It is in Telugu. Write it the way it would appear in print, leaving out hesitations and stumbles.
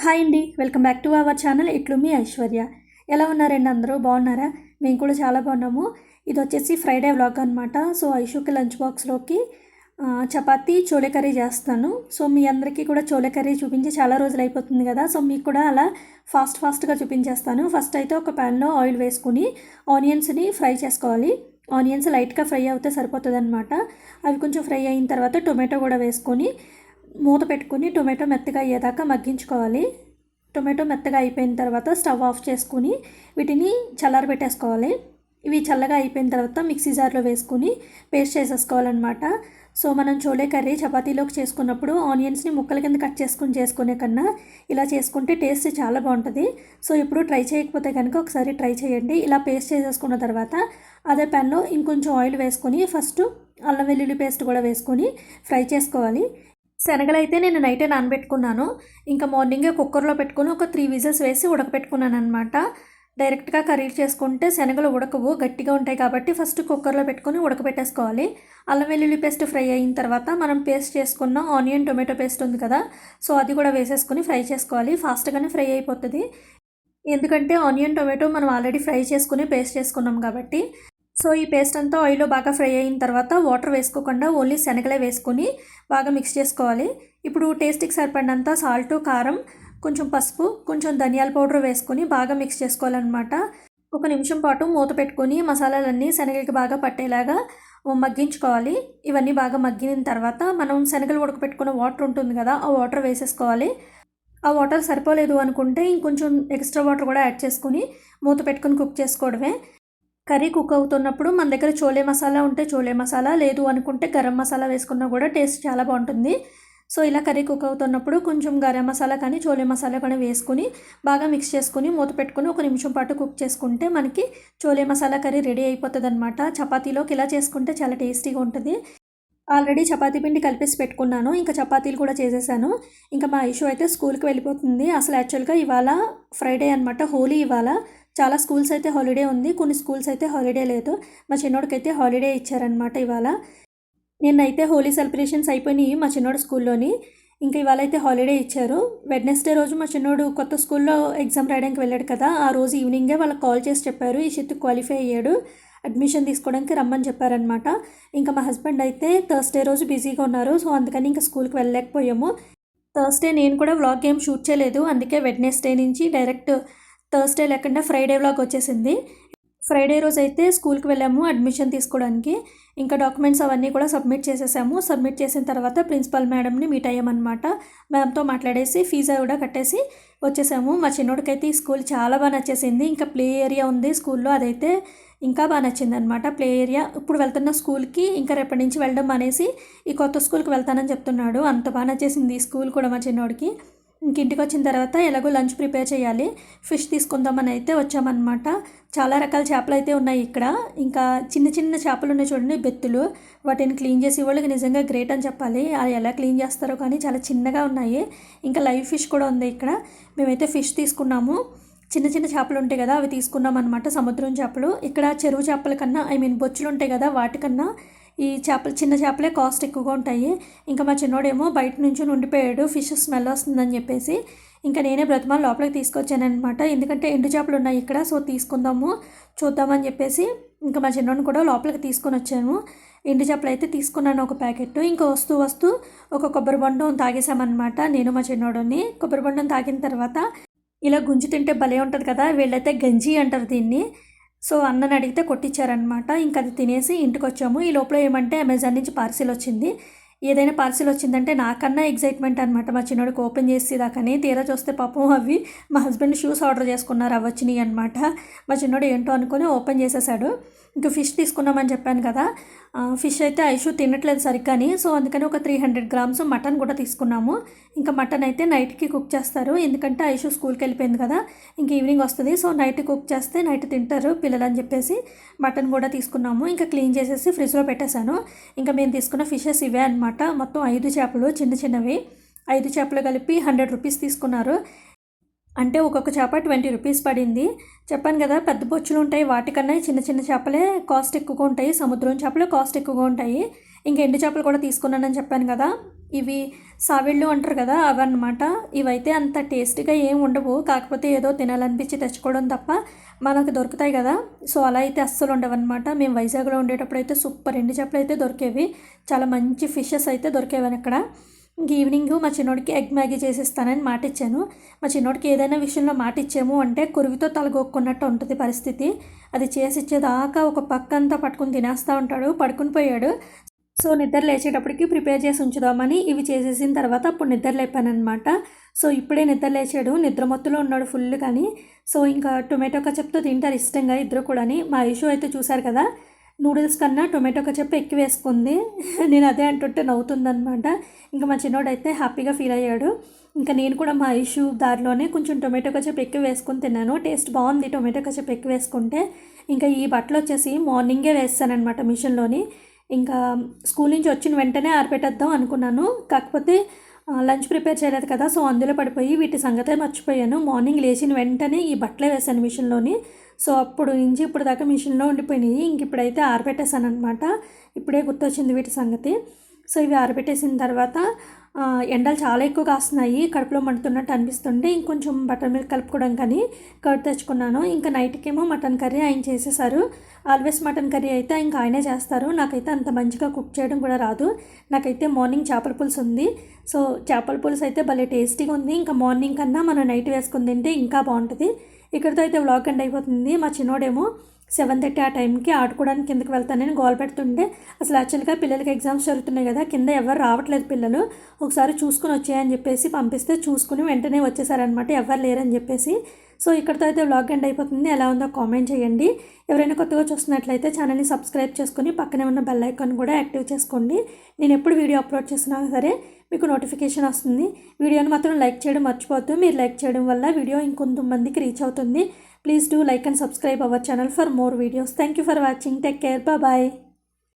హాయ్ అండి, welcome back to our channel. ఇట్లు మీ ఐశ్వర్య. ఎలా ఉన్నారండి? అందరూ బాగున్నారా? మేము కూడా చాలా బాగున్నాము. ఇది వచ్చేసి ఫ్రైడే వ్లాగ్ అనమాట. సో ఐషుకి లంచ్ బాక్స్లోకి చపాతీ చోలే కర్రీ చేస్తాను. సో మీ అందరికీ కూడా చోలే కర్రీ చూపించి చాలా రోజులు అయిపోతుంది కదా. సో మీకు కూడా అలా ఫాస్ట్గా చూపించేస్తాను. ఫస్ట్ అయితే ఒక ప్యాన్లో ఆయిల్ వేసుకుని ఆనియన్స్ని ఫ్రై చేసుకోవాలి. ఆనియన్స్ లైట్గా ఫ్రై అవుతే సరిపోతుంది అనమాట. అవి కొంచెం ఫ్రై అయిన తర్వాత టొమాటో కూడా వేసుకొని మూత పెట్టుకుని టొమాటో మెత్తగా అయ్యేదాకా మగ్గించుకోవాలి. టొమాటో మెత్తగా అయిపోయిన తర్వాత స్టవ్ ఆఫ్ చేసుకుని వీటిని చల్లారబెట్టేసుకోవాలి. ఇవి చల్లగా అయిపోయిన తర్వాత మిక్సీ జార్లో వేసుకుని పేస్ట్ చేసేసుకోవాలన్నమాట. సో మనం చోలే కర్రీ చపాతీలోకి చేసుకున్నప్పుడు ఆనియన్స్ని ముక్కల కింద కట్ చేసుకునే కన్నా ఇలా చేసుకుంటే టేస్ట్ చాలా బాగుంటుంది. సో ఇప్పుడు ట్రై చేయకపోతే కనుక ఒకసారి ట్రై చేయండి. ఇలా పేస్ట్ చేసేసుకున్న తర్వాత అదే ప్యాన్లో ఇంకొంచెం ఆయిల్ వేసుకొని ఫస్ట్ అల్లం వెల్లుల్లి పేస్ట్ కూడా వేసుకొని ఫ్రై చేసుకోవాలి. శనగలు అయితే నేను నైటే నానబెట్టుకున్నాను. ఇంకా మార్నింగే కుక్కర్లో పెట్టుకుని ఒక 3 విజిల్స్ వేసి ఉడకపెట్టుకున్నాను అనమాట. డైరెక్ట్గా కర్రీ చేసుకుంటే శనగలు ఉడకవు, గట్టిగా ఉంటాయి కాబట్టి ఫస్ట్ కుక్కర్లో పెట్టుకొని ఉడకపెట్టేసుకోవాలి. అల్లం వెల్లుల్లి పేస్ట్ ఫ్రై అయిన తర్వాత మనం పేస్ట్ చేసుకున్న ఆనియన్ టొమాటో పేస్ట్ ఉంది కదా, సో అది కూడా వేసేసుకొని ఫ్రై చేసుకోవాలి. ఫాస్ట్గానే ఫ్రై అయిపోతుంది, ఎందుకంటే ఆనియన్ టొమాటో మనం ఆల్రెడీ ఫ్రై చేసుకుని పేస్ట్ చేసుకున్నాం కాబట్టి. సో ఈ పేస్ట్ అంతా ఆయిల్లో బాగా ఫ్రై అయిన తర్వాత వాటర్ వేసుకోకుండా ఓన్లీ శనగలే వేసుకొని బాగా మిక్స్ చేసుకోవాలి. ఇప్పుడు టేస్ట్కి సరిపడినంత సాల్ట్, కారం, కొంచెం పసుపు, కొంచెం ధనియాల పౌడర్ వేసుకొని బాగా మిక్స్ చేసుకోవాలన్నమాట. ఒక నిమిషం పాటు మూత పెట్టుకొని మసాలాలన్నీ శనగలకి బాగా పట్టేలాగా మగ్గించుకోవాలి. ఇవన్నీ బాగా మగ్గిన తర్వాత మనం శనగలు ఉడకపెట్టుకున్న వాటర్ ఉంటుంది కదా, ఆ వాటర్ వేసేసుకోవాలి. ఆ వాటర్ సరిపోలేదు అనుకుంటే ఇంకొంచెం ఎక్స్ట్రా వాటర్ కూడా యాడ్ చేసుకుని మూత పెట్టుకొని కుక్ చేసుకోవడమే. కర్రీ కుక్ అవుతున్నప్పుడు మన దగ్గర చోలే మసాలా ఉంటే చోలే మసాలా, లేదు అనుకుంటే గరం మసాలా వేసుకున్నా కూడా టేస్ట్ చాలా బాగుంటుంది. సో ఇలా కర్రీ కుక్ అవుతున్నప్పుడు కొంచెం గరం మసాలా కానీ చోలే మసాలా కానీ వేసుకుని బాగా మిక్స్ చేసుకుని మూత పెట్టుకుని ఒక నిమిషం పాటు కుక్ చేసుకుంటే మనకి చోలే మసాలా కర్రీ రెడీ అయిపోతుంది అనమాట. చపాతీలోకి ఇలా చేసుకుంటే చాలా టేస్టీగా ఉంటుంది. ఆల్రెడీ చపాతీ పిండి కలిపేసి పెట్టుకున్నాను, ఇంకా చపాతీలు కూడా చేసేసాను. ఇంకా మా ఐషు అయితే స్కూల్కి వెళ్ళిపోతుంది. అసలు యాక్చువల్గా ఇవాళ ఫ్రైడే అనమాట, హోలీ ఇవాళ. చాలా స్కూల్స్ అయితే హాలిడే ఉంది, కొన్ని స్కూల్స్ అయితే హాలిడే లేదు. మా చిన్నోడికైతే హాలిడే ఇచ్చారనమాట ఇవాళ. నిన్నైతే హోలీ సెలబ్రేషన్స్ అయిపోయినాయి మా చిన్నోడు స్కూల్లోని. ఇంకా ఇవాళ అయితే హాలిడే ఇచ్చారు. వెడ్నెస్డే రోజు మా చిన్నోడు కొత్త స్కూల్లో ఎగ్జామ్ రాయడానికి వెళ్ళాడు కదా, ఆ రోజు ఈవినింగే వాళ్ళకి కాల్ చేసి చెప్పారు ఈషిత్ క్వాలిఫై అయ్యాడు, అడ్మిషన్ తీసుకోవడానికి రమ్మని చెప్పారనమాట. ఇంకా మా హస్బెండ్ అయితే థర్స్డే రోజు బిజీగా ఉన్నారు, సో అందుకని ఇంకా స్కూల్కి వెళ్ళలేకపోయాము. థర్స్డే నేను కూడా వ్లాగ్ ఏం షూట్ చేయలేదు, అందుకే వెడ్నెస్డే నుంచి డైరెక్ట్ థర్స్డే లేకుండా ఫ్రైడే వ్లాగ్ వచ్చేసింది. ఫ్రైడే రోజు అయితే స్కూల్కి వెళ్ళాము అడ్మిషన్ తీసుకోవడానికి. ఇంకా డాక్యుమెంట్స్ అవన్నీ కూడా సబ్మిట్ చేసేసాము. సబ్మిట్ చేసిన తర్వాత ప్రిన్సిపల్ మేడంని మీట్ అయ్యామన్నమాట. మ్యామ్తో మాట్లాడేసి ఫీజు కూడా కట్టేసి వచ్చేసాము. మా చిన్నోడికైతే ఈ స్కూల్ చాలా బాగా నచ్చేసింది. ఇంకా ప్లే ఏరియా ఉంది స్కూల్లో, అదైతే ఇంకా బాగా నచ్చింది అనమాట. ప్లే ఏరియా ఇప్పుడు వెళ్తున్న స్కూల్కి ఇంకా రేపటి నుంచి వెళ్ళడం అనేసి ఈ కొత్త స్కూల్కి వెళ్తానని చెప్తున్నాడు. అంత బాగా నచ్చేసింది ఈ స్కూల్ కూడా మా చిన్నోడికి. ఇంక ఇంటికి వచ్చిన తర్వాత ఎలాగో లంచ్ ప్రిపేర్ చేయాలి, ఫిష్ తీసుకుందామని అయితే వచ్చామన్నమాట. చాలా రకాల చేపలు అయితే ఉన్నాయి ఇక్కడ. ఇంకా చిన్న చిన్న చేపలు ఉన్నాయి చూడండి, బెత్తులు. వాటిని క్లీన్ చేసి వాళ్ళకి నిజంగా గ్రేట్ అని చెప్పాలి. అది ఎలా క్లీన్ చేస్తారో కానీ చాలా చిన్నగా ఉన్నాయి. ఇంకా లైవ్ ఫిష్ కూడా ఉంది ఇక్కడ. మేమైతే ఫిష్ తీసుకున్నాము. చిన్న చిన్న చేపలు ఉంటాయి కదా, అవి తీసుకున్నాం అనమాట, సముద్రం చేపలు. ఇక్కడ చెరువు చేపల కన్నా బొచ్చులు ఉంటాయి కదా, వాటికన్నా ఈ చేపలు చిన్న చేపలే కాస్ట్ ఎక్కువగా ఉంటాయి. ఇంకా మా చిన్నోడేమో బయట నుంచి ఉండిపోయాడు, ఫిష్ స్మెల్ వస్తుందని చెప్పేసి. ఇంకా నేనే బ్రతిమాల లోపలికి తీసుకొచ్చానమాట, ఎందుకంటే ఎండు చేపలు ఉన్నాయి ఇక్కడ, సో తీసుకుందాము చూద్దామని చెప్పేసి ఇంకా మా చిన్నోడిని కూడా లోపలికి తీసుకొని వచ్చాను. ఎండు చేపలు అయితే తీసుకున్నాను ఒక ప్యాకెట్. ఇంకా వస్తూ ఒక కొబ్బరి బొండం తాగేసామన్నమాట నేను మా చిన్నోడిని. కొబ్బరి బొండం తాగిన తర్వాత ఇలా గుంజి తింటే భలే ఉంటుంది కదా, వీళ్ళైతే గంజి అంటారు దీన్ని. సో అన్నని అడిగితే కొట్టించారనమాట. ఇంకా అది తినేసి ఇంటికి వచ్చాము. ఈ లోపల ఏమంటే అమెజాన్ నుంచి పార్సిల్ వచ్చింది. ఏదైనా పార్సిల్ వచ్చిందంటే నాకన్నా ఎగ్జైట్మెంట్ అనమాట మా చిన్నోడికి ఓపెన్ చేసేదాకని. తీరా చూస్తే పాపం అవి మా హస్బెండ్ షూస్ ఆర్డర్ చేసుకున్నారు, అవి వచ్చినాయి అనమాట. మా చిన్నోడు ఏంటో అనుకుని ఓపెన్ చేసేసాడు. ఇంకా ఫిష్ తీసుకున్నామని చెప్పాను కదా, ఫిష్ అయితే ఐషు తినట్లేదు సరిగ్గాని, సో అందుకని ఒక 300 గ్రామ్స్ మటన్ కూడా తీసుకున్నాము. ఇంకా మటన్ అయితే నైట్కి కుక్ చేస్తారు, ఎందుకంటే ఐషు స్కూల్కి వెళ్ళిపోయింది కదా, ఇంక ఈవినింగ్ వస్తుంది, సో నైట్ కుక్ చేస్తే నైట్ తింటారు పిల్లలు అని చెప్పేసి మటన్ కూడా తీసుకున్నాము. ఇంకా క్లీన్ చేసేసి ఫ్రిడ్జ్లో పెట్టేశాను. ఇంకా మేము తీసుకున్న ఫిషెస్ ఇవే అనమాట. మొత్తం 5 చేపలు, చిన్న చిన్నవి 5 చేపలు కలిపి 100 రూపీస్ తీసుకున్నారు. అంటే ఒక్కొక్క చేప 20 రూపీస్ పడింది. చెప్పాను కదా, పెద్ద బొచ్చులు ఉంటాయి, వాటికన్నా చిన్న చిన్న చేపలే కాస్ట్ ఎక్కువగా ఉంటాయి, సముద్రం చేపలు కాస్ట్ ఎక్కువగా ఉంటాయి. ఇంకా ఎండు చేపలు కూడా తీసుకున్నానని చెప్పాను కదా, ఇవి సావిళ్ళు అంటారు కదా అవన్నమాట. ఇవైతే అంత టేస్టీగా ఏం ఉండవు, కాకపోతే ఏదో తినాలనిపించి తెచ్చుకోవడం తప్ప మనకు దొరుకుతాయి కదా, సో అలా అయితే అస్సలు ఉండవన్నమాట. మేము వైజాగ్లో ఉండేటప్పుడు అయితే సూపర్ ఎండు చేపలు అయితే దొరికేవి, చాలా మంచి ఫిషెస్ అయితే దొరికేవని అక్కడ. ఇంక ఈవినింగ్ మా చిన్నోడికి ఎగ్ మ్యాగీ చేసిస్తానని మాట ఇచ్చాను. మా చిన్నోడికి ఏదైనా విషయంలో మాట ఇచ్చాము అంటే కురువితో తలగొక్కున్నట్టు ఉంటుంది పరిస్థితి. అది చేసి ఇచ్చేదాకా ఒక పక్క అంతా పట్టుకుని తినేస్తూ ఉంటాడు. పడుకుని పోయాడు. సో నిద్ర లేచేటప్పటికి ప్రిపేర్ చేసి ఉంచుదామని ఇవి చేసేసిన తర్వాత అప్పుడు నిద్ర లేపానమాట. సో ఇప్పుడే నిద్ర లేచాడు, నిద్ర మత్తులో ఉన్నాడు ఫుల్. కానీ సో ఇంకా టొమాటో కచప్తో తింటారు ఇష్టంగా ఇద్దరు కూడాని. మా ఐషు అయితే చూశారు కదా, నూడిల్స్ కన్నా టొమాటో కచప్ ఎక్కువ వేసుకుంది. నేను అదే అంటుంటే నవ్వుతుందనమాట. ఇంకా మా చిన్నోడైతే హ్యాపీగా ఫీల్ అయ్యాడు. ఇంకా నేను కూడా మా ఐషు దారిలోనే కొంచెం టొమాటో కచప్ ఎక్కువ వేసుకొని తిన్నాను. టేస్ట్ బాగుంది టొమాటో కచప్ ఎక్కువ వేసుకుంటే. ఇంకా ఈ బట్టలు వచ్చేసి మార్నింగే వేస్తానమాట మిషన్లోని. ఇంకా స్కూల్ నుంచి వచ్చిన వెంటనే ఆరిపెట్టేద్దాం అనుకున్నాను, కాకపోతే లంచ్ ప్రిపేర్ చేయలేదు కదా, సో అందులో పడిపోయి వీటి సంగతే మర్చిపోయాను. మార్నింగ్ లేచిన వెంటనే ఈ బట్టలే వేసాను మిషన్లోని. సో అప్పుడు నుంచి ఇప్పుడు దాకా మిషన్లో ఉండిపోయినాయి. ఇంక ఇప్పుడైతే ఆరబెట్టేసాను అనమాట. ఇప్పుడే గుర్తొచ్చింది వీటి సంగతి. సో ఇవి ఆరబెట్టేసిన తర్వాత ఎండలు చాలా ఎక్కువ కాస్తున్నాయి, కడుపులో మండుతున్నట్టు అనిపిస్తుంటే ఇంకొంచెం బటర్ మిల్క్ కలుపుకోవడం కానీ కర్డ్ తెచ్చుకున్నాను. ఇంకా నైట్కేమో మటన్ కర్రీ ఆయన చేసేసారు. ఆల్వేస్ మటన్ కర్రీ అయితే ఇంకా ఆయనే చేస్తారు. నాకైతే అంత మంచిగా కుక్ చేయడం కూడా రాదు. నాకైతే మార్నింగ్ చేపల పులుసు ఉంది. సో చేపల పులుసు అయితే భలే టేస్టీగా ఉంది. ఇంకా మార్నింగ్ కన్నా మనం నైట్ వేసుకుని తింటే ఇంకా బాగుంటుంది. ఇక్కడితో అయితే వ్లాగ్ ఎండ్ అయిపోతుంది. మా చిన్నోడేమో 7:30 ఆ టైంకి ఆడుకోవడానికి కిందకి వెళ్తానని గోల్ పెడుతుండే. అసలు యాక్చువల్గా పిల్లలకి ఎగ్జామ్స్ జరుగుతున్నాయి కదా, కింద ఎవరు రావట్లేదు పిల్లలు. ఒకసారి చూసుకుని వచ్చాయని చెప్పేసి పంపిస్తే చూసుకుని వెంటనే వచ్చేసారనమాట, ఎవరు లేరని చెప్పేసి. సో ఇక్కడితో అయితే వ్లాగ్ ఎండ్ అయిపోతుంది. ఎలా ఉందో కామెంట్ చేయండి. ఎవరైనా కొత్తగా చూస్తున్నట్లయితే ఛానల్ని సబ్స్క్రైబ్ చేసుకుని పక్కనే ఉన్న బెల్ ఐకాన్ కూడా యాక్టివ్ చేసుకోండి. నేను ఎప్పుడు వీడియో అప్లోడ్ చేసినా సరే మీకు నోటిఫికేషన్ వస్తుంది. వీడియోని మాత్రం లైక్ చేయడం మర్చిపోవద్దు. మీరు లైక్ చేయడం వల్ల వీడియో ఇంకొంతమందికి రీచ్ అవుతుంది. Please do like and subscribe our channel for more videos. Thank you for watching. Take care. Bye bye.